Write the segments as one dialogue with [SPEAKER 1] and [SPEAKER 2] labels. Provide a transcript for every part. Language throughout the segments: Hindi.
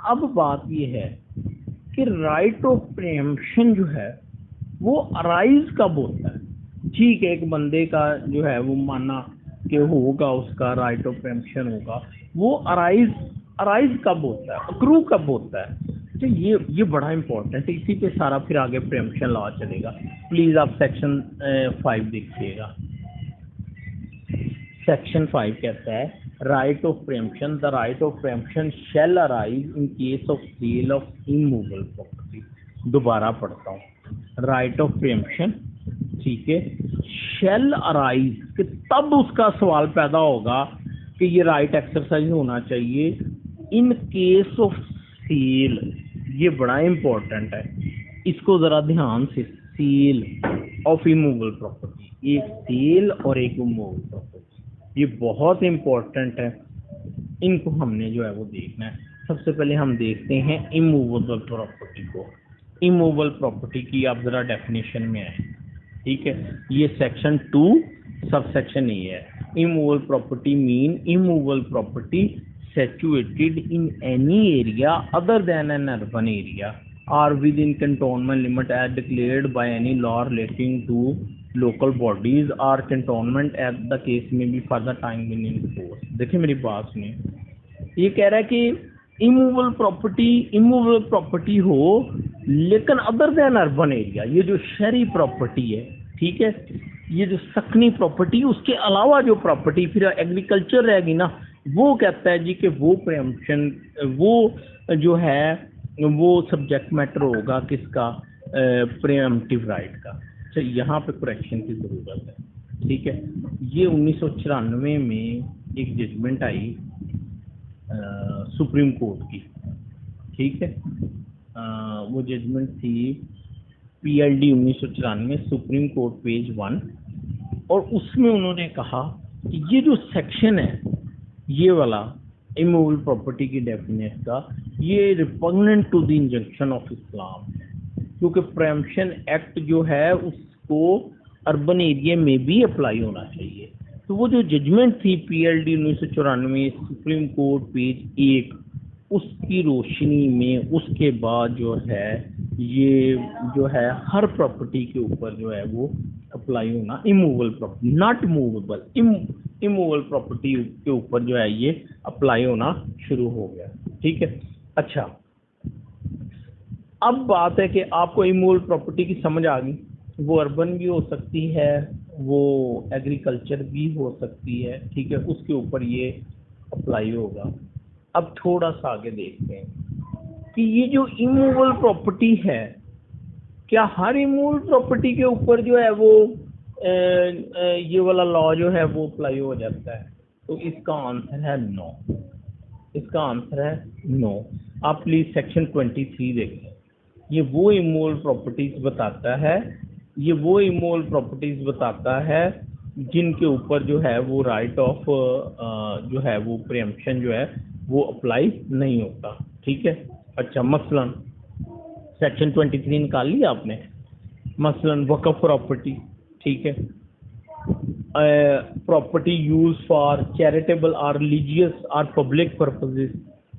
[SPEAKER 1] अब बात ये है कि राइट ऑफ प्रीएम्पशन जो है वो अराइज कब होता है। ठीक है, एक बंदे का जो है वो माना कि होगा, उसका राइट ऑफ प्रीएम्पशन होगा, वो अराइज कब होता है, अक्रू कब होता है। तो ये बड़ा इंपॉर्टेंट है, इसी पे सारा फिर आगे प्रीएम्पशन लॉ चलेगा। प्लीज आप सेक्शन 5 देखिएगा। सेक्शन 5 कहता है right of preemption, the right of preemption shall arise in case of sale of immovable property. दोबारा पढ़ता हूँ, राइट ऑफ प्रीएम्पशन, ठीक है, शैल अराइज कि तब उसका सवाल पैदा होगा कि ये राइट एक्सरसाइज होना चाहिए इन केस ऑफ सेल। ये बड़ा इंपॉर्टेंट है, इसको जरा ध्यान से, सेल ऑफ इमूवेबल प्रॉपर्टी, एक सेल और एक इमूवेबल प्रॉपर्टी, ये बहुत इंपॉर्टेंट है, इनको हमने जो है वो देखना है। सबसे पहले हम देखते हैं इमूवेबल प्रॉपर्टी को। इमूवेबल प्रॉपर्टी की आप जरा डेफिनेशन में आए, ठीक है, ये सेक्शन 2 सब सेक्शन ए है। Immovable property mean immovable property situated in any area other than an urban area or within cantonment limit as declared by any law relating to local bodies or cantonment as the case may be for the time being in force। देखिए मेरी बात सुनिए, ये कह रहा है कि इमूवेबल प्रॉपर्टी हो लेकिन अदर देन अर्बन एरिया, ये जो शहरी प्रॉपर्टी है, ठीक है, ये जो सकनी प्रॉपर्टी, उसके अलावा जो प्रॉपर्टी फिर एग्रीकल्चर रहेगी ना, वो कहता है जी कि वो प्रीएम्पशन, वो जो है वो सब्जेक्ट मैटर होगा किसका, प्रीएम्प्टिव राइट का। तो यहाँ पे करेक्शन की ज़रूरत है, ठीक है। ये 1994 में एक जजमेंट आई सुप्रीम कोर्ट की, ठीक है, वो जजमेंट थी PLD 1994 सुप्रीम कोर्ट पेज 1, और उसमें उन्होंने कहा कि ये जो सेक्शन है, ये वाला इमूवेबल प्रॉपर्टी की डेफिनेशन का, ये repugnant to the injunction of Islam है, क्योंकि प्रीएम्पशन एक्ट जो है उसको अर्बन एरिया में भी अप्लाई होना चाहिए। तो वो जो जजमेंट थी PLD 1994 सुप्रीम कोर्ट पेज 1, उसकी रोशनी में उसके बाद जो है ये जो है हर प्रॉपर्टी के ऊपर जो है वो अप्लाई होना, immovable property not movable, immovable property के ऊपर जो है ये अप्लाई होना शुरू हो गया, ठीक है। अच्छा, अब बात है कि आपको इमूवेबल प्रॉपर्टी की समझ आ गई, वो अर्बन भी हो सकती है, वो एग्रीकल्चर भी हो सकती है, ठीक है, उसके ऊपर ये अप्लाई होगा। अब थोड़ा सा आगे देखते हैं कि ये जो इमूवेबल प्रॉपर्टी है, क्या हर इमूवेबल प्रॉपर्टी के ऊपर जो है वो ये वाला लॉ जो है वो अप्लाई हो जाता है। तो इसका आंसर है नो, इसका आंसर है नो। आप प्लीज सेक्शन 23 देखें, ये वो इमूवेबल प्रॉपर्टीज बताता है, ये वो इमूवेबल प्रॉपर्टीज बताता है जिनके ऊपर जो है वो राइट ऑफ जो है वो प्रीएम्पशन जो है वो अप्लाई नहीं होता, ठीक है। अच्छा, मसलन सेक्शन 23 निकाल लिया आपने, मसलन वक़्फ़ प्रॉपर्टी, ठीक है, property use for charitable or religious or public purposes,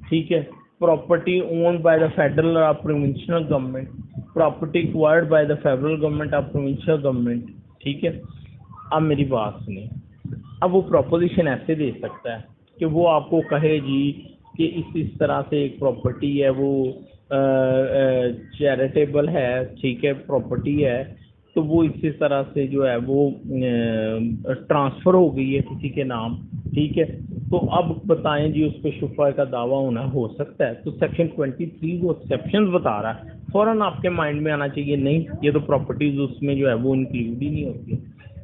[SPEAKER 1] ठीक है, property owned by the federal or provincial government, property acquired by the federal government or provincial government, ठीक है। अब मेरी बात सुनिए, अब वो प्रॉपोजिशन ऐसे दे सकता है कि वो आपको कहे जी कि इस तरह से एक प्रॉपर्टी है, वो चैरिटेबल है, ठीक है, प्रॉपर्टी है, तो वो इसी तरह से जो है वो ट्रांसफ़र हो गई है किसी के नाम, ठीक है। तो अब बताएं जी, उस पर शुफा का दावा होना हो सकता है। तो सेक्शन 23 वो एक्सेप्शन बता रहा है, फ़ौरन आपके माइंड में आना चाहिए नहीं, ये तो प्रॉपर्टीज उसमें जो है वो इंक्लूड ही नहीं होती।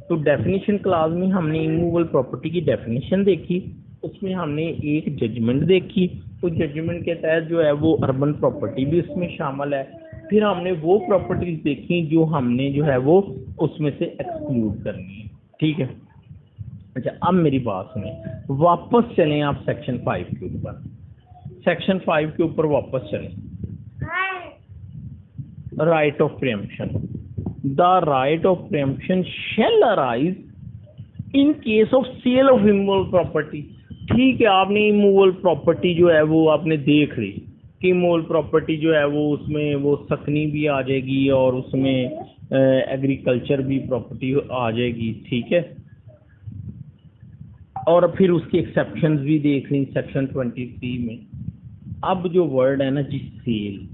[SPEAKER 1] तो डेफिनेशन क्लास में हमने इमूवेबल प्रॉपर्टी की डेफिनेशन देखी, उसमें हमने एक जजमेंट देखी, तो जजमेंट के तहत जो है वो अर्बन प्रॉपर्टी भी उसमें शामिल है। फिर हमने वो प्रॉपर्टीज देखी जो हमने जो है वो उसमें से एक्सक्लूड करनी है, ठीक है। अच्छा, अब मेरी बात सुनिए, वापस चलें आप सेक्शन 5 के ऊपर, सेक्शन 5 के ऊपर वापस चलें। Right of preemption, the right of preemption shall arise in case of sale of immovable property. ठीक है, आपने इमूवेबल प्रॉपर्टी जो है वो आपने देख ली, कि मूल प्रॉपर्टी जो है वो उसमें वो सकनी भी आ जाएगी और उसमें एग्रीकल्चर भी प्रॉपर्टी आ जाएगी, ठीक है। और फिर उसकी एक्सेप्शंस भी देख लें सेक्शन 23 में। अब जो वर्ड है ना जी सेल,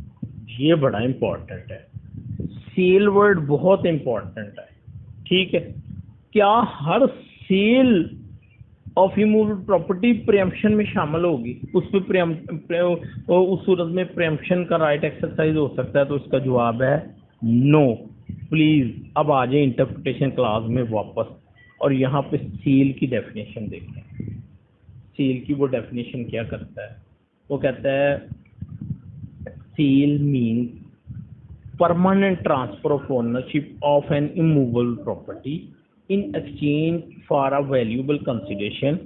[SPEAKER 1] ये बड़ा इम्पोर्टेंट है। सेल वर्ड बहुत इम्पोर्टेंट है, ठीक है। क्या हर sale of immovable property preemption में शामिल होगी? उस पे उस सूरत में प्रियम्पशन का राइट एक्सरसाइज हो सकता है? तो इसका जवाब है नो। प्लीज अब आ जाए इंटरप्रिटेशन क्लास में वापस, और यहाँ पे सेल की डेफिनेशन देखें। सेल की वो डेफिनेशन क्या करता है? वो कहता है sale means permanent transfer of ownership of an immovable property in exchange for a valuable consideration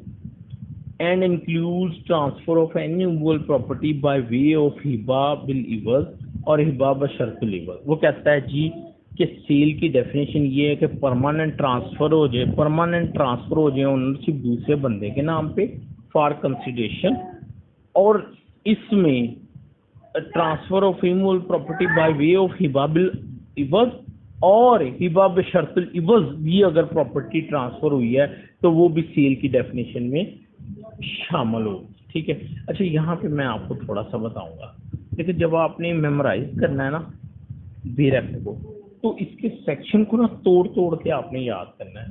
[SPEAKER 1] and includes transfer of any immovable property by way of hiba bil iwaz और हिबा बशर्तुल इवज। वो कहता है जी कि सेल की डेफिनेशन ये है कि परमानेंट ट्रांसफर हो जाए ओनरशिप दूसरे बंदे के नाम पे फॉर कंसिडरेशन, और इसमें transfer of immovable property by way of हिबा बिल इवज और हिबा बशर्तुल इवज भी अगर प्रॉपर्टी ट्रांसफर हुई है तो वो भी सेल की डेफिनेशन में शामिल हो, ठीक है। अच्छा, यहाँ पे मैं आपको थोड़ा सा बताऊंगा। देखिए, जब आपने मेमोराइज करना है ना बेरेक्ट को, तो इसके सेक्शन को ना तोड़ तोड़ के आपने याद करना है।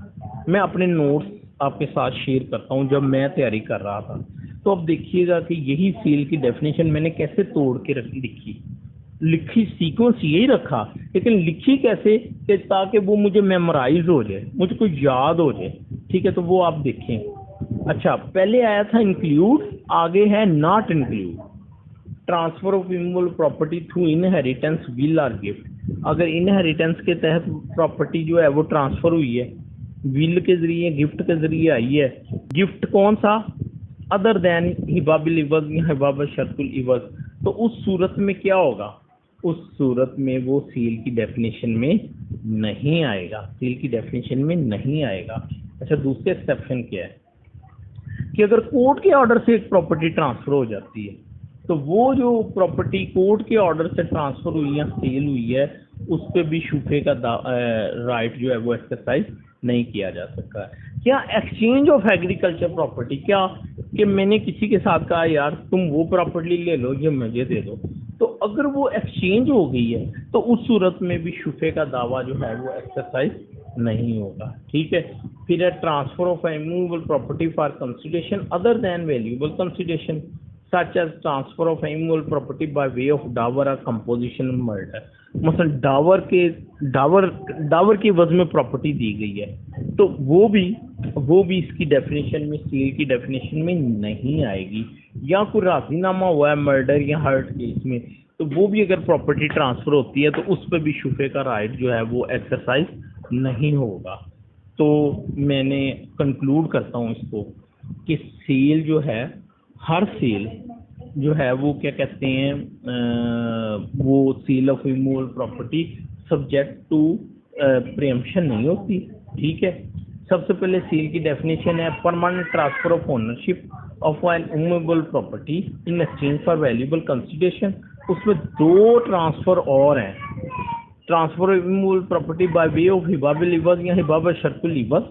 [SPEAKER 1] मैं अपने नोट्स आपके साथ शेयर करता हूँ जब मैं तैयारी कर रहा था, तो अब देखिएगा कि यही सेल की डेफिनेशन मैंने कैसे तोड़ के लिखी सीक्वेंस यही रखा, लेकिन लिखी कैसे कि ताकि वो मुझे मेमोराइज हो जाए, मुझको याद हो जाए, ठीक है। तो वो आप देखें। अच्छा, पहले आया था इंक्लूड, आगे है not include. Transfer of immovable property through inheritance, will और गिफ्ट। अगर इनहेरिटेंस के तहत प्रॉपर्टी जो है वो ट्रांसफर हुई है, विल के जरिए, गिफ्ट के जरिए आई है। गिफ्ट कौन सा? अदर देन हिबा बिल इवज या हिबा बशर्तुल इवज। तो उस सूरत में क्या होगा? उस सूरत में वो सेल की डेफिनेशन में नहीं आएगा, सेल की डेफिनेशन में नहीं आएगा। अच्छा, दूसरे एक्सेप्शन क्या है कि अगर कोर्ट के ऑर्डर से एक प्रॉपर्टी ट्रांसफर हो जाती है, तो वो जो प्रॉपर्टी कोर्ट के ऑर्डर से ट्रांसफर हुई या सेल हुई है, उस पर भी शुफे का राइट जो है वो एक्सरसाइज नहीं किया जा सकता। क्या एक्सचेंज ऑफ एग्रीकल्चर प्रॉपर्टी, क्या कि मैंने किसी के साथ कहा यार तुम वो प्रॉपर्टी ले लो, ये मुझे दे दो, तो अगर वो एक्सचेंज हो गई है तो उस सूरत में भी शुफे का दावा जो है वो एक्सरसाइज नहीं होगा, ठीक है। फिर है transfer of immovable property for consideration other than valuable consideration such as transfer of immovable property by way of Dawar or composition murder। मतलब डावर के वजह में प्रॉपर्टी दी गई है, तो वो भी इसकी डेफिनेशन में, सेल की डेफिनेशन में नहीं आएगी। या कोई राजीनामा हुआ है मर्डर या हर्ट केस में, तो वो भी अगर प्रॉपर्टी ट्रांसफर होती है तो उस पर भी शुफे का राइट जो है वो एक्सरसाइज नहीं होगा। तो मैंने कंक्लूड करता हूँ इसको कि सेल जो है, हर सेल जो है वो क्या कहते हैं, वो sale of immovable property subject to preemption नहीं होती, ठीक है। सबसे पहले सेल की डेफिनेशन है permanent transfer of ownership of an immovable property in exchange for valuable consideration. उसमें दो ट्रांसफर और हैं, transfer of immovable property by way of हिबा बिल इवज या हिबा बशर्तुल इवज,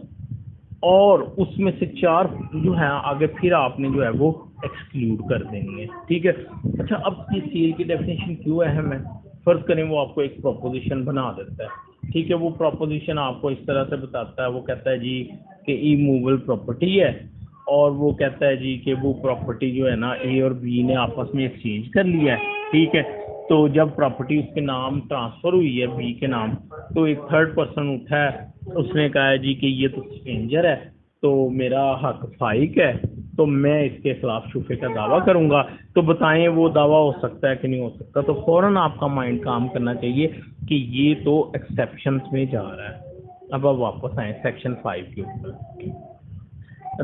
[SPEAKER 1] और उसमें से चार जो है आगे फिर आपने जो है वो एक्सक्लूड कर देनी है, ठीक है। अच्छा, अब ये सेल की डेफिनेशन क्यों अहम है? फर्ज करें वो आपको एक प्रोपोजिशन बना देता है, ठीक है। वो प्रोपोजिशन आपको इस तरह से बताता है, वो कहता है जी कि इमूवेबल प्रॉपर्टी है, और वो कहता है जी कि वो प्रॉपर्टी जो है ना ए और बी ने आपस में एक्सचेंज कर लिया है, ठीक है। तो जब प्रॉपर्टी उसके नाम ट्रांसफर हुई है बी के नाम, तो एक थर्ड पर्सन उठा है, उसने कहा है जी कि ये तो स्ट्रेंजर है, तो मेरा हक फाइक है, तो मैं इसके खिलाफ शुफे का दावा करूंगा। तो बताएं वो दावा हो सकता है कि नहीं हो सकता? तो फौरन आपका माइंड काम करना चाहिए कि ये तो एक्सेप्शंस में जा रहा है। अब वापस आए सेक्शन 5 के ऊपर।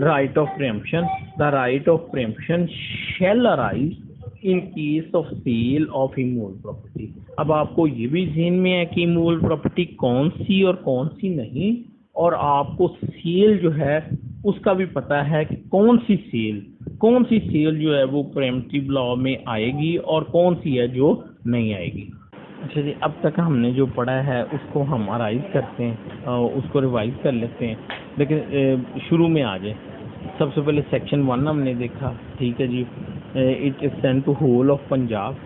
[SPEAKER 1] Right of preemption, the right of preemption shall arise in case of sale of immovable property. अब आपको ये भी ज़हन में है कि इमूवेबल प्रॉपर्टी कौन सी और कौन सी नहीं, और आपको सेल जो है उसका भी पता है कि कौन सी सेल कौन सी सेल जो है वो प्रीएम्प्टिव लॉ में आएगी और कौन सी है जो नहीं आएगी। अच्छा जी, अब तक हमने जो पढ़ा है उसको हम अराइज करते हैं, उसको रिवाइज कर लेते हैं। लेकिन शुरू में आ जाए, सबसे पहले सेक्शन 1 हमने देखा, ठीक है जी। It extend to whole of Punjab,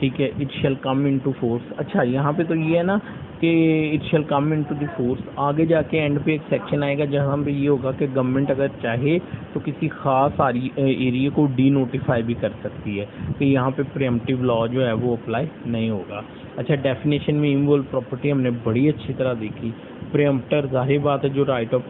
[SPEAKER 1] ठीक है। It shall come into force. अच्छा, यहाँ पे तो ये है ना कि it shall come into the force. आगे जाके एंड पे एक सेक्शन आएगा जहाँ पे ये होगा कि गवर्नमेंट अगर चाहे तो किसी खास एरिया को डी नोटिफाई भी कर सकती है कि यहाँ पे प्रीएम्प्टिव लॉ जो है वो अप्लाई नहीं होगा। अच्छा, डेफिनेशन में इनवॉल्व प्रॉपर्टी हमने बड़ी अच्छी तरह देखी। प्रीएम्प्टर जाहिर बात है जो राइट ऑफ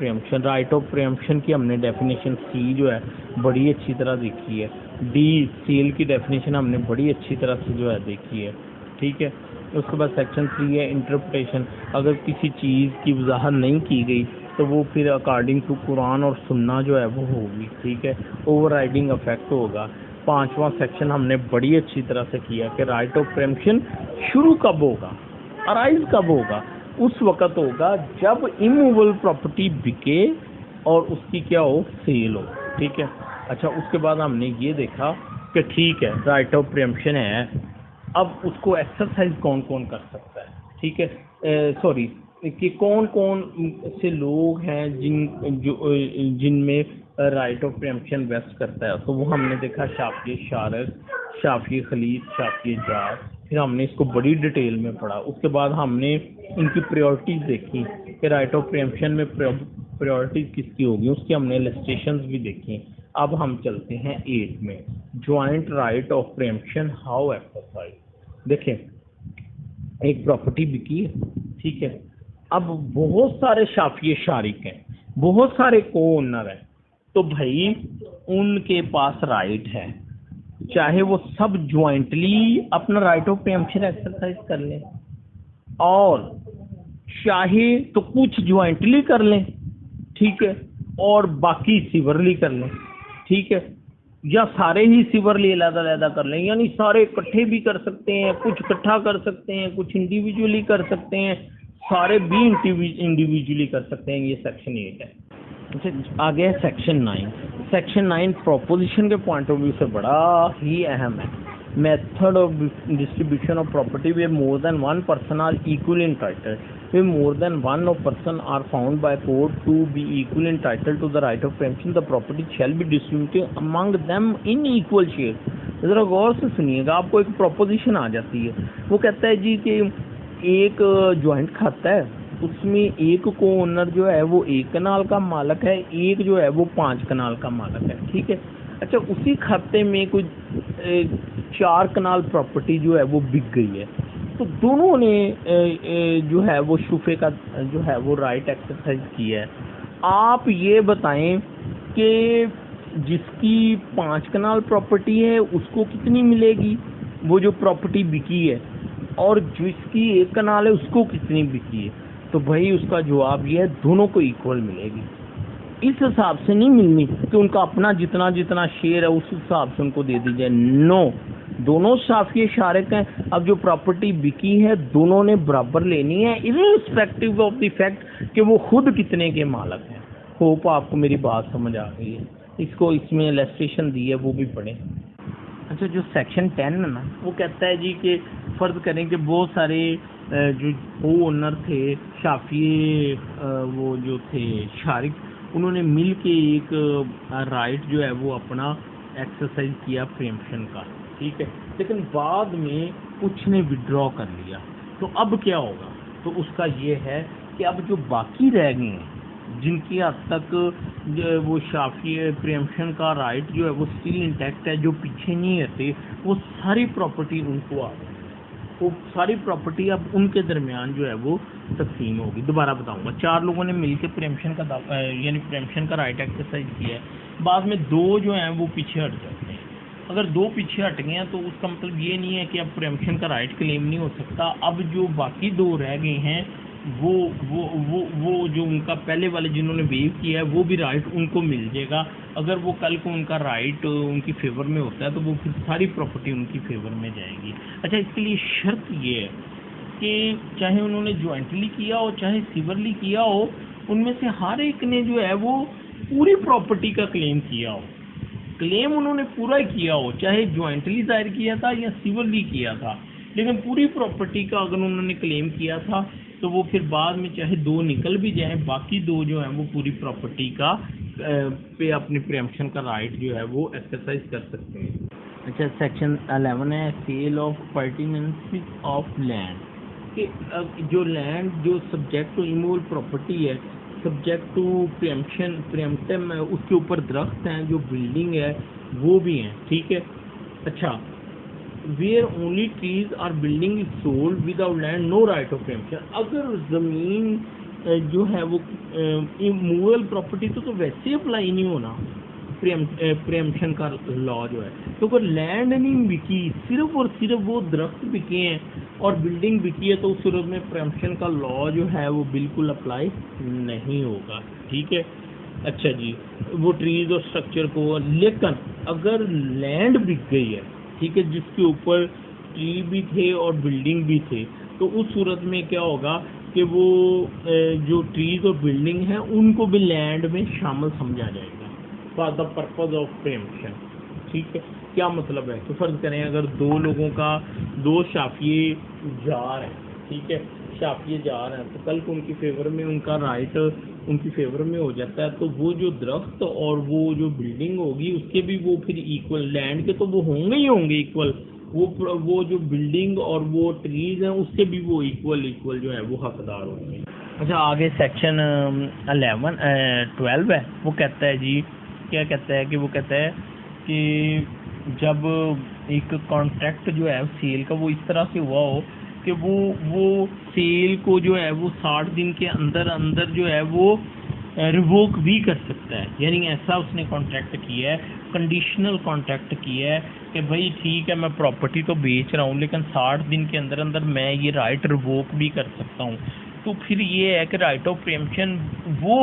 [SPEAKER 1] प्रीएम्प्शन की हमने डेफिनेशन सी जो है बड़ी अच्छी तरह देखी है। डी सेल की डेफिनेशन हमने बड़ी अच्छी तरह से जो है देखी है, ठीक है। उसके बाद सेक्शन 3 है इंटरप्रिटेशन। अगर किसी चीज़ की वजाहत नहीं की गई तो वो फिर अकॉर्डिंग टू कुरान और सुन्ना जो है वो होगी, ठीक है। ओवरराइडिंग इफेक्ट होगा। 5वां सेक्शन हमने बड़ी अच्छी तरह से किया कि राइट ऑफ प्रीएम्प्शन शुरू कब होगा, अराइज कब होगा। उस वक़्त होगा जब इमूवेबल प्रॉपर्टी बिके और उसकी क्या हो, सेल हो, ठीक है। अच्छा, उसके बाद हमने ये देखा कि ठीक है राइट ऑफ प्रीएम्प्शन है, अब उसको एक्सरसाइज कौन कौन कर सकता है, ठीक है। सॉरी, कि कौन कौन से लोग हैं जिनमें राइट ऑफ प्रीएम्प्शन वेस्ट करता है। तो वो हमने देखा शाफिई शारक, शाफिई खलीज, शाफिई जाज। फिर हमने इसको बड़ी डिटेल में पढ़ा। उसके बाद हमने इनकी प्रायोरिटीज़ देखी कि राइट ऑफ प्रीएम्प्शन में प्रायोरिटीज़ किसकी होगी, उसकी हमने इलस्ट्रेशंस भी देखी। अब हम चलते हैं 8 में, joint right of preemption how exercise. देखें, एक प्रॉपर्टी बिकी है, ठीक है। अब बहुत सारे शाफिई शारिक हैं, बहुत सारे को ओनर हैं, तो भाई उनके पास राइट है, चाहे वो सब ज्वाइंटली अपना राइट ऑफ प्रीएम्प्शन एक्सरसाइज कर लें और चाहे तो कुछ ज्वाइंटली कर लें, ठीक है, और बाकी सिवरली कर लें, ठीक है। या सारे ही सिवरली अलग-अलग कर लें, यानी सारे इकट्ठे भी कर सकते हैं, कुछ इकट्ठा कर सकते हैं, कुछ इंडिविजुअली कर सकते हैं, सारे भी इंडिविजुअली कर सकते हैं। ये सेक्शन 8 है। अच्छा, आगे है सेक्शन 9। सेक्शन 9 प्रोपोजिशन के पॉइंट ऑफ व्यू से बड़ा ही अहम है। Method of distribution of property where more than one person are equal entitled, where more than one of person are found by court to be equal entitled to the right of preemption, the property shall be distributed among them in equal share। जरा गौर से सुनिएगा, आपको एक प्रोपोजिशन आ जाती है, वो कहता है जी कि एक ज्वाइंट खाता है, उसमें एक को ओनर जो है वो 1 कनाल का मालक है, एक जो है वो 5 कनाल का मालक है, ठीक है। अच्छा, उसी खाते में कोई 4 कनाल प्रॉपर्टी जो है वो बिक गई है, तो दोनों ने जो है वो शुफे का जो है वो राइट एक्सरसाइज किया है। आप ये बताएं कि जिसकी 5 कनाल प्रॉपर्टी है उसको कितनी मिलेगी, वो जो प्रॉपर्टी बिकी है, और जिसकी 1 कनाल है उसको कितनी बिकी है। तो भाई उसका जवाब ये है, दोनों को इक्वल मिलेगी। इस हिसाब से नहीं मिलनी कि उनका अपना जितना जितना शेयर है उस हिसाब से उनको दे दी जाए। नो, दोनों शाफिई शारिक हैं। अब जो प्रॉपर्टी बिकी है दोनों ने बराबर लेनी है, इर्रिस्पेक्टिव ऑफ द फैक्ट कि वो खुद कितने के मालक हैं। होप आपको मेरी बात समझ आ गई है। इसको इसमें इलस्ट्रेशन दी है, वो भी पढ़ें। अच्छा, जो सेक्शन 10 है ना, वो कहता है जी कि फ़र्ज़ करें कि बहुत सारे जो ओनर थे शाफिई, वो जो थे शारिक, उन्होंने मिल के एक राइट जो है वो अपना एक्सरसाइज किया प्रीएम्प्शन का, ठीक है। लेकिन बाद में कुछ ने विड्रॉ कर लिया, तो अब क्या होगा। तो उसका ये है कि अब जो बाकी रह गए हैं, जिनकी हद तक वो शाफिई प्रीएम्प्शन का राइट जो है वो स्टिल इंटैक्ट है, जो पीछे नहीं हटे, वो सारी प्रॉपर्टी उनको आ गई। वो सारी प्रॉपर्टी अब उनके दरमियान जो है वो तकसीम होगी। दोबारा बताऊंगा, 4 लोगों ने मिलकर प्रीएम्प्शन का यानी प्रीएम्प्शन का राइट एक्सरसाइज किया है, बाद में 2 जो हैं वो पीछे हट जाते हैं। अगर 2 पीछे हट गए हैं तो उसका मतलब ये नहीं है कि अब प्रीएम्प्शन का राइट क्लेम नहीं हो सकता। अब जो बाकी 2 रह गए हैं वो जो उनका पहले वाले जिन्होंने वेव किया है वो भी राइट उनको मिल जाएगा। अगर वो कल को उनका राइट उनकी फेवर में होता है तो वो फिर सारी प्रॉपर्टी उनकी फेवर में जाएगी। अच्छा, इसके लिए शर्त ये है कि चाहे उन्होंने ज्वाइंटली किया हो चाहे सिवरली किया हो, उनमें से हर एक ने जो है वो पूरी प्रॉपर्टी का क्लेम किया हो। क्लेम उन्होंने पूरा किया हो, चाहे ज्वाइंटली दायर किया था या सिविली किया था, लेकिन पूरी प्रॉपर्टी का अगर उन्होंने क्लेम किया था तो वो फिर बाद में चाहे 2 निकल भी जाए, बाकी 2 जो है वो पूरी प्रॉपर्टी का पे अपनी प्रीएम्पशन का राइट जो है वो एक्सरसाइज कर सकते हैं। अच्छा, सेक्शन 11 है सेल ऑफ पर्टिनेंसी ऑफ लैंड, कि जो लैंड जो सब्जेक्ट टू इमूवेबल प्रॉपर्टी है, सब्जेक्ट टू प्रीएम्पशन, प्रीएम्प्टिव है, उसके ऊपर दरख्त हैं, जो बिल्डिंग है वो भी हैं, ठीक है। अच्छा, where only trees or building is sold without land no right of preemption, अगर ज़मीन जो है वो इमूवेबल प्रॉपर्टी तो वैसे अप्लाई नहीं होना प्रीएम्पशन का लॉ जो है, तो अगर लैंड नहीं बिकी, सिर्फ और सिर्फ वो दरख्त बिके हैं और बिल्डिंग बिकी है, तो उस सूरत में प्रीएम्पशन का लॉ जो है वो बिल्कुल अप्लाई नहीं होगा, ठीक है। अच्छा जी, वो ट्रीज और स्ट्रक्चर को, लेकिन अगर लैंड बिक गई है, ठीक है, जिसके ऊपर ट्री भी थे और बिल्डिंग भी थे, तो उस सूरत में क्या होगा कि वो जो ट्रीज और बिल्डिंग हैं उनको भी लैंड में शामिल समझा जाएगा for the purpose of preemption, ठीक है। क्या मतलब है कि फर्ज करें अगर 2 लोगों का 2 शाफिए जार हैं, ठीक है, शाफिए जार हैं, तो कल को उनकी फेवर में उनका राइट उनकी फेवर में हो जाता है, तो वो जो दरख्त और वो जो बिल्डिंग होगी उसके भी वो फिर इक्वल, लैंड के तो वो होंगे ही होंगे इक्वल, वो जो बिल्डिंग और वो ट्रीज हैं उसके भी वो इक्वल जो है वो हकदार होंगे। अच्छा, आगे सेक्शन 12 है, वो कहता है जी, क्या कहता है कि वो कहता है कि जब एक कॉन्ट्रैक्ट जो है सेल का वो इस तरह से हुआ हो कि वो सेल को जो है वो 60 दिन के अंदर अंदर जो है वो रिवोक भी कर सकता है, यानी ऐसा उसने कॉन्ट्रैक्ट किया है, कंडीशनल कॉन्ट्रैक्ट किया है कि भाई ठीक है मैं प्रॉपर्टी तो बेच रहा हूँ लेकिन 60 दिन के अंदर अंदर मैं ये राइट रिवोक भी कर सकता हूँ, तो फिर ये है कि राइट ऑफ प्रीएम्पशन वो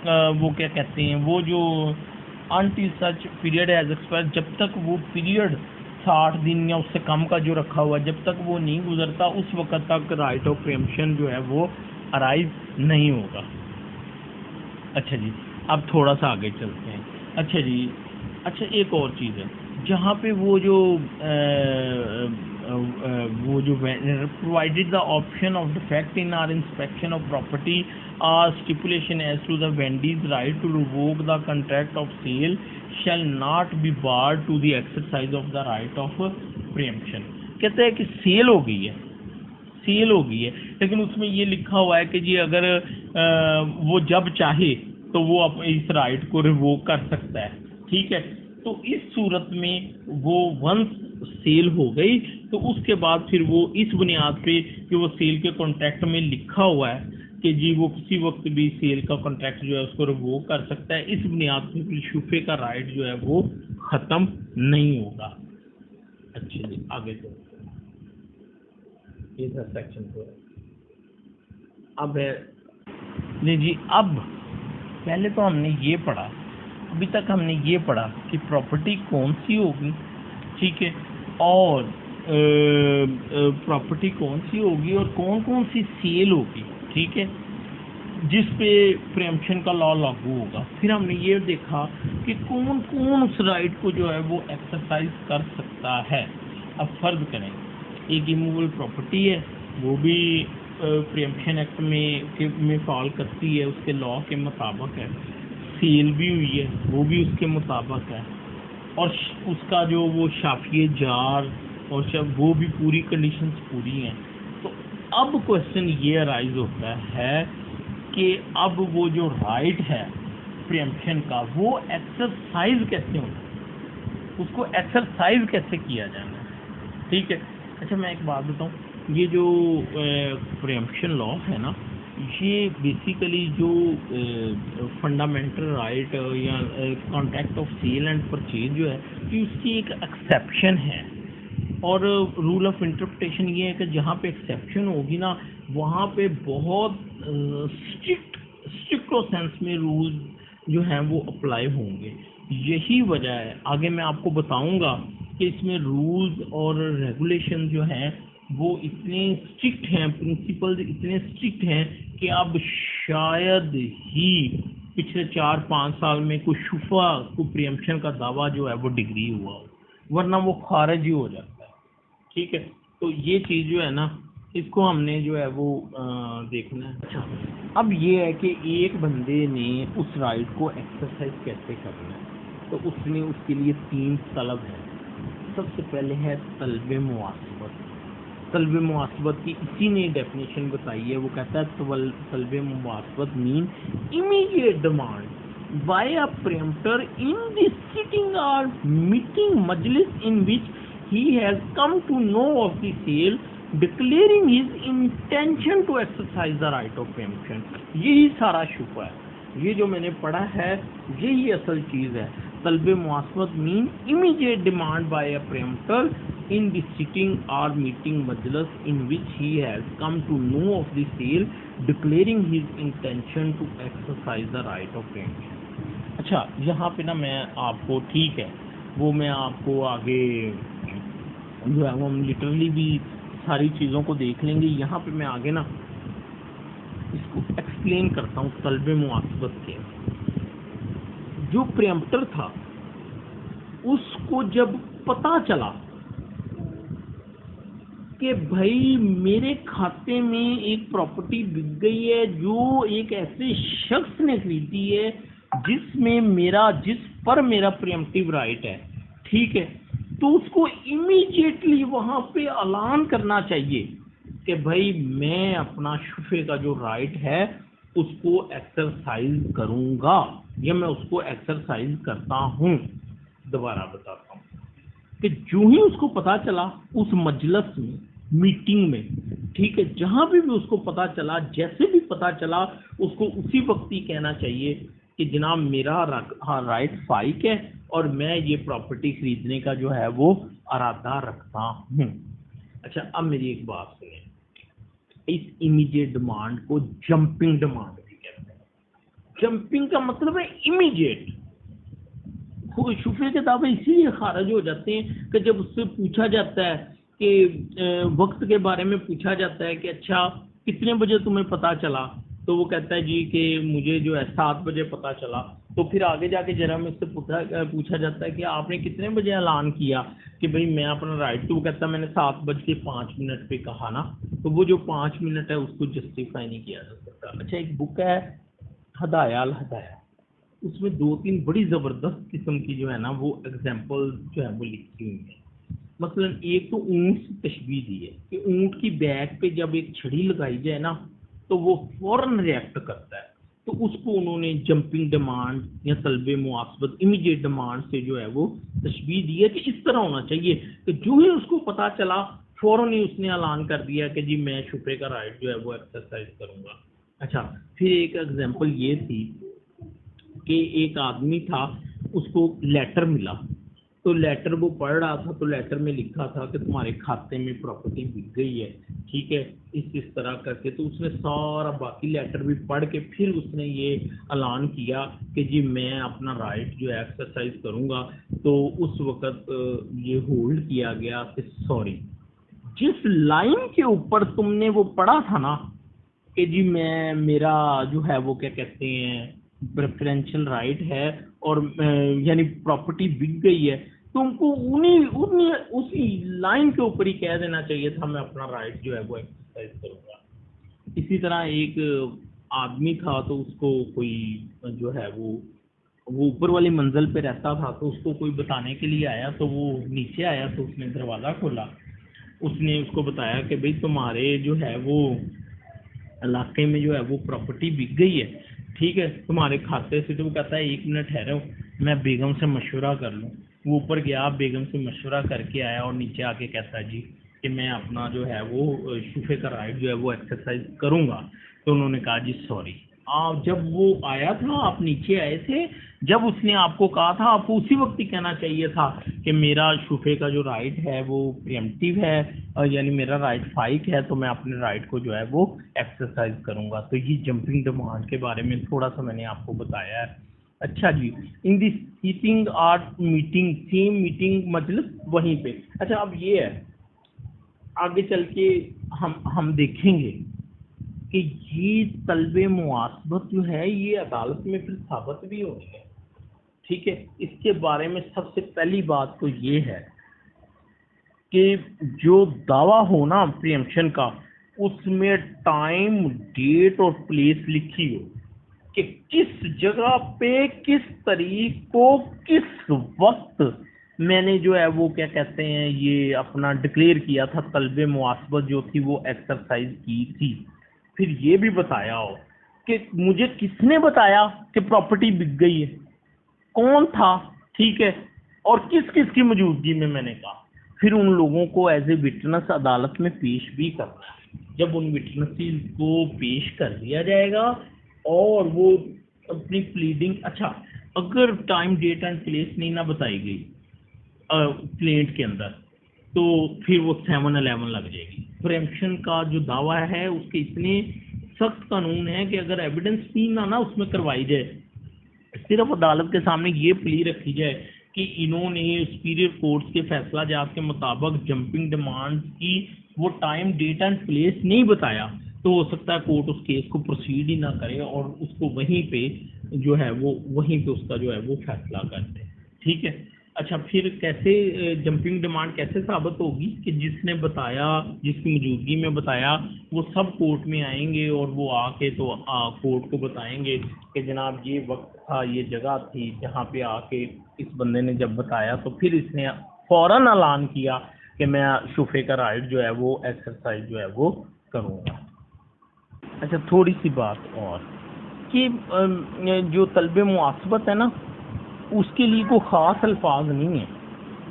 [SPEAKER 1] क्या कहते हैं, वो जो until such period as expire, जब तक वो पीरियड 60 दिन या उससे कम का जो रखा हुआ, जब तक वो नहीं गुजरता उस वक्त तक राइट ऑफ प्रीएम्पशन जो है वो अराइज नहीं होगा। अच्छा जी, अब थोड़ा सा आगे चलते हैं। अच्छा जी, अच्छा एक और चीज़ है, जहाँ पे वो जो provided the option of defect in or inspection of property or stipulation as to the vendee's right to revoke the contract of sale shall not be bar to the exercise of the right of preemption. कहते हैं कि सेल हो गई है लेकिन उसमें ये लिखा हुआ है कि जी अगर वो जब चाहे तो वो इस राइट को रिवोक कर सकता है, ठीक है। तो इस सूरत में वो वंस सेल हो गई तो उसके बाद फिर वो इस बुनियाद पे कि वो सेल के कॉन्ट्रैक्ट में लिखा हुआ है कि जी वो किसी वक्त भी सेल का कॉन्ट्रैक्ट जो है उसको रिवोक कर सकता है, इस बुनियाद पे फिर शुफे का राइट जो है वो ख़त्म नहीं होगा। अच्छा जी, आगे चलते हैं, ये था सेक्शन 4। अब है नहीं जी, अब पहले तो हमने ये पढ़ा, अभी तक हमने ये पढ़ा कि प्रॉपर्टी कौन सी होगी, ठीक है, और प्रॉपर्टी कौन सी होगी और कौन कौन सी सेल होगी, ठीक है, जिस पे प्रीएम्पशन का लॉ लागू होगा। फिर हमने ये देखा कि कौन कौन उस राइट को जो है वो एक्सरसाइज कर सकता है। अब फर्ज करें एक इमूवेबल प्रॉपर्टी है, वो भी प्रीएम्पशन एक्ट में फॉल करती है, उसके लॉ के मुताबिक है, सेल भी हुई है वो भी उसके मुताबिक है, और उसका जो वो शाफिए जार और वो भी पूरी कंडीशंस पूरी हैं। तो अब क्वेश्चन ये अराइज होता है कि अब वो जो राइट है प्रीएम्पशन का वो एक्सरसाइज कैसे होगा, उसको एक्सरसाइज कैसे किया जाना है, ठीक है। अच्छा, मैं एक बात बताऊं, ये जो प्रीएम्पशन लॉ है ना, ये बेसिकली जो फंडामेंटल राइट या contract of sale and purchase जो है कि उसकी एक एक्सेप्शन है, और रूल ऑफ इंटरप्रिटेशन ये है कि जहाँ पे एक्सेप्शन होगी ना वहाँ पे बहुत स्ट्रिक्ट सेंस में रूल जो हैं वो अप्लाई होंगे। यही वजह है, आगे मैं आपको बताऊंगा कि इसमें रूल्स और रेगुलेशन जो हैं वो इतने स्ट्रिक्ट हैं, प्रिंसिपल्स इतने स्ट्रिक्ट हैं कि अब शायद ही पिछले 4-5 साल में कोई शुफा को प्रियम्पशन का दावा जो है वो डिग्री हुआ हो, वरना वो खारिज ही हो जाता है। ठीक है, तो ये चीज़ जो है ना, इसको हमने जो है वो देखना है। अच्छा, अब ये है कि एक बंदे ने उस राइट को एक्सरसाइज कैसे करना है, तो उसने उसके लिए 3 तलब है। सबसे पहले है तलब मुआसबत। तलब मुआसबत की इसी ने डेफिनेशन बताई है, वो कहता है तलब मुआसबत mean immediate demand by a preempter in the sitting or meeting मजलिस in which he has come to know of the sale, declaring his intention to exercise the right of preemption। यही सारा शुफा है, ये जो मैंने पढ़ा है यही असल चीज़ है। तलब मुआसबत mean immediate demand by a preempter in the sitting or meeting मजलिस in which he has come to know of the sale, declaring his intention to exercise the right of preemption। अच्छा, यहाँ पे ना मैं आपको, ठीक है, वो मैं आपको आगे जो है वो हम लिटरली भी सारी चीज़ों को देख लेंगे। यहाँ पे मैं आगे ना इसको एक्सप्लेन करता हूँ। तलब मुआसबत के जो प्रियम्प्टर था, उसको जब पता चला कि भाई मेरे खाते में एक प्रॉपर्टी बिक गई है जो एक ऐसे शख्स ने खरीदी है जिसमें जिस पर मेरा प्रियम्प्टिव राइट है, ठीक है, तो उसको इमीडिएटली वहां पे ऐलान करना चाहिए कि भाई मैं अपना शुफे का जो राइट है उसको एक्सरसाइज करूंगा या मैं उसको एक्सरसाइज करता हूं। दोबारा बताता हूं कि जो ही उसको पता चला उस मजलिस में, मीटिंग में, ठीक है, जहां भी उसको पता चला, जैसे भी पता चला, उसको उसी वक्त ही कहना चाहिए कि जनाब मेरा राइट फाइक है और मैं ये प्रॉपर्टी खरीदने का जो है वो इरादा रखता हूँ। अच्छा, अब मेरी एक बात सुनिए, इस इमीडिएट डिमांड को जंपिंग डिमांड भी कहते हैं। जंपिंग का मतलब है इमीडिएट। शुफे के दावे इसीलिए खारिज हो जाते हैं कि जब उससे पूछा जाता है कि वक्त के बारे में पूछा जाता है कि अच्छा कितने बजे तुम्हें पता चला, तो वो कहता है जी कि मुझे जो है 7 बजे पता चला। तो फिर आगे जाके जरा में उससे पूछा जाता है कि आपने कितने बजे ऐलान किया कि भाई मैं अपना राइट, तो वो कहता है मैंने 7:05 पे कहा ना। तो वो जो 5 मिनट है उसको जस्टिफाई नहीं किया जा सकता। अच्छा, एक बुक है हदाया अल हदाया, उसमें 2-3 बड़ी ज़बरदस्त किस्म की जो है ना वो एग्जाम्पल जो है वो लिखी हुई है। मसलन एक तो ऊँट से तशबीह दी है कि ऊँट की बैक पे जब एक छड़ी लगाई जाए ना तो वो फौरन रिएक्ट करता है, तो उसको उन्होंने जंपिंग डिमांड या तलब मुआसबत इमीडिएट डिमांड से जो है वो तशबीह दी है कि इस तरह होना चाहिए कि जो ही उसको पता चला फौरन ही उसने ऐलान कर दिया कि जी मैं शुफे का राइट जो है वो एक्सरसाइज करूँगा। अच्छा, फिर एक एग्जाम्पल ये थी कि एक आदमी था, उसको लेटर मिला, तो लेटर वो पढ़ रहा था, तो लेटर में लिखा था कि तुम्हारे खाते में प्रॉपर्टी बिक गई है, ठीक है, इस तरह करके। तो उसने सारा बाकी लेटर भी पढ़ के फिर उसने ये ऐलान किया कि जी मैं अपना राइट जो है एक्सरसाइज करूँगा। तो उस वक़्त ये होल्ड किया गया कि सॉरी, जिस लाइन के ऊपर तुमने वो पढ़ा था ना कि जी मेरा जो है वो क्या कहते हैं प्रेफरेंशियल राइट है और यानी प्रॉपर्टी बिक गई है, तुमको उन्हीं उसी लाइन के ऊपर ही कह देना चाहिए था मैं अपना राइट जो है वो एक्सरसाइज करूँगा। इसी तरह एक आदमी था, तो उसको कोई जो है वो ऊपर वाली मंजिल पे रहता था, तो उसको कोई बताने के लिए आया, तो वो नीचे आया, तो उसने दरवाज़ा खोला, उसने उसको बताया कि भाई तुम्हारे जो है वो इलाके में जो है वो प्रॉपर्टी बिक गई है, ठीक है, तुम्हारे खाते से। तो वो कहता है 1 मिनट ठहरो, मैं बेगम से मशवरा कर लूँ। वो ऊपर गया, बेगम से मशवरा करके आया और नीचे आके कहता है जी कि मैं अपना जो है वो शुफे का राइट जो है वो एक्सरसाइज करूँगा। तो उन्होंने कहा जी सॉरी, आप जब वो आया था आप नीचे आए थे, जब उसने आपको कहा था आपको उसी वक्त ही कहना चाहिए था कि मेरा शुफे का जो राइट है वो प्रियम्प्टिव है, यानी मेरा राइट फाइक है, तो मैं अपने राइट को जो है वो एक्सरसाइज करूँगा। तो ये जंपिंग डिमांड के बारे में थोड़ा सा मैंने आपको बताया है। अच्छा जी, in this sitting or meeting, same meeting मतलब वहीं पे। अच्छा, अब ये है आगे चल के हम देखेंगे कि ये तलबे मुआसबत जो है ये अदालत में फिर साबित भी होनी है। ठीक है, इसके बारे में सबसे पहली बात तो ये है कि जो दावा हो ना प्रीएम्पशन का, उसमें टाइम, डेट और प्लेस लिखी हो कि किस जगह पे, किस तारीख को, किस वक्त मैंने जो है वो क्या कहते हैं ये अपना डिक्लेयर किया था, तलबे मुआसबत जो थी वो एक्सरसाइज की थी। फिर ये भी बताया हो कि मुझे किसने बताया कि प्रॉपर्टी बिक गई है, कौन था, ठीक है, और किस किस की मौजूदगी में मैंने कहा। फिर उन लोगों को एज ए विटनेस अदालत में पेश भी करना है। जब उन विटनेसेस को पेश कर दिया जाएगा और वो अपनी प्लीडिंग, अच्छा अगर टाइम, डेट एंड प्लेस नहीं ना बताई गई प्लेंट के अंदर, तो फिर वो 711 लग जाएगी। प्रीएम्पशन का जो दावा है उसके इतने सख्त कानून है कि अगर एविडेंस भी ना उसमें करवाई जाए, सिर्फ अदालत के सामने ये प्ली रखी जाए कि इन्होंने सुपीरियर कोर्ट्स के फैसला जात के मुताबिक जंपिंग डिमांड की वो टाइम, डेट एंड प्लेस नहीं बताया, तो हो सकता है कोर्ट उस केस को प्रोसीड ही ना करे और उसको वहीं पे जो है वो वहीं पे उसका जो है वो फैसला कर दे। ठीक है, अच्छा फिर कैसे जंपिंग डिमांड कैसे साबित होगी कि जिसने बताया, जिसकी मौजूदगी में बताया, वो सब कोर्ट में आएंगे और वो आके तो कोर्ट को बताएंगे कि जनाब ये वक्त था, ये जगह थी जहाँ पे आके इस बंदे ने जब बताया, तो फिर इसने फौरन ऐलान किया कि मैं शुफे का राइट जो है वो एक्सरसाइज जो है वो करूँगा। अच्छा थोड़ी सी बात और कि जो तलबे मुआसबत है ना, उसके लिए कोई ख़ास अल्फाज नहीं है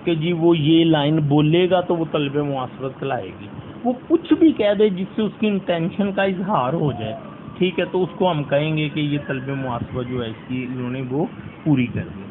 [SPEAKER 1] कि जी वो ये लाइन बोलेगा तो वो तलबे मुआसबत लाएगी। वो कुछ भी कह दे जिससे उसकी इंटेंशन का इजहार हो जाए, ठीक है, तो उसको हम कहेंगे कि ये तलबे मुआसबत जो है इसकी इन्होंने वो पूरी कर दी।